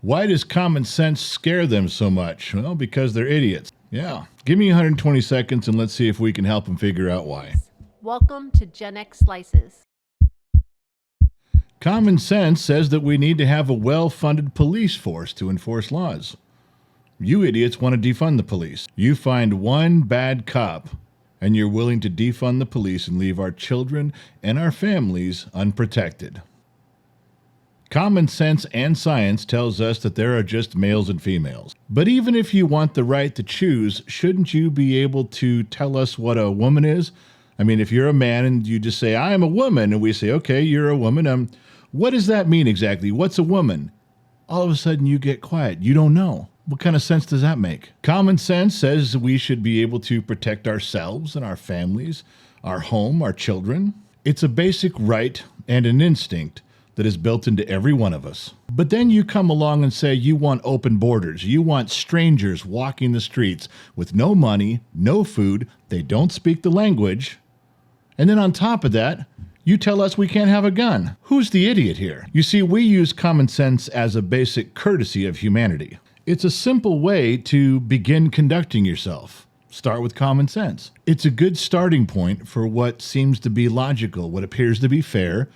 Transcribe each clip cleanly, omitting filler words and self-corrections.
Why does common sense scare them so much? Well, because they're idiots. Yeah. Give me 120 seconds and let's see if we can help them figure out why. Welcome to Gen X Slices. Common sense says that we need to have a well-funded police force to enforce laws. You idiots want to defund the police. You find one bad cop, and you're willing to defund the police and leave our children and our families unprotected. Common sense and science tells us that there are just males and females. But even if you want the right to choose, shouldn't you be able to tell us what a woman is? I mean, if you're a man and you just say, I am a woman, and we say, okay, you're a woman, what does that mean exactly? What's a woman? All of a sudden you get quiet. You don't know. What kind of sense does that make? Common sense says we should be able to protect ourselves and our families, our home, our children. It's a basic right and an instinct that is built into every one of us. But then you come along and say you want open borders. You want strangers walking the streets with no money, no food, they don't speak the language. And then on top of that, you tell us we can't have a gun. Who's the idiot here? You see, we use common sense as a basic courtesy of humanity. It's a simple way to begin conducting yourself. Start with common sense. It's a good starting point for what seems to be logical, what appears to be fair,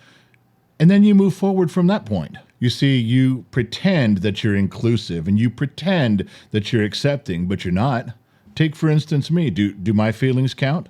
and then you move forward from that point. You see, you pretend that you're inclusive and you pretend that you're accepting, but you're not. Take, for instance, me. Do my feelings count?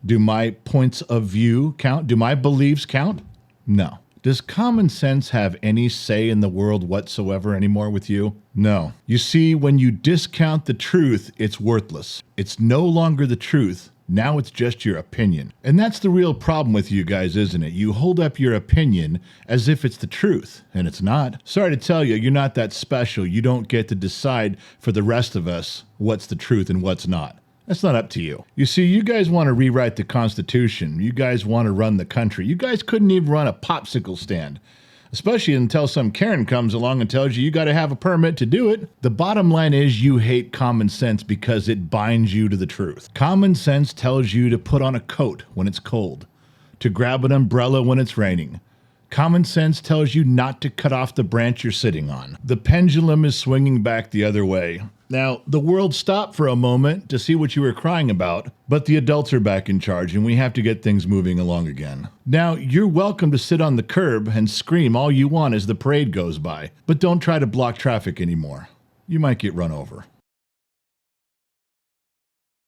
Do my points of view count? Do my beliefs count? No. Does common sense have any say in the world whatsoever anymore with you? No. You see, when you discount the truth, it's worthless. It's no longer the truth. Now it's just your opinion. And that's the real problem with you guys, isn't it? You hold up your opinion as if it's the truth, and it's not. Sorry to tell you, you're not that special. You don't get to decide for the rest of us what's the truth and what's not. That's not up to you. You see, you guys want to rewrite the Constitution. You guys want to run the country. You guys couldn't even run a popsicle stand, especially until some Karen comes along and tells you got to have a permit to do it. The bottom line is you hate common sense because it binds you to the truth. Common sense tells you to put on a coat when it's cold, to grab an umbrella when it's raining. Common sense tells you not to cut off the branch you're sitting on. The pendulum is swinging back the other way. Now, the world stopped for a moment to see what you were crying about, but the adults are back in charge and we have to get things moving along again. Now, you're welcome to sit on the curb and scream all you want as the parade goes by, but don't try to block traffic anymore. You might get run over.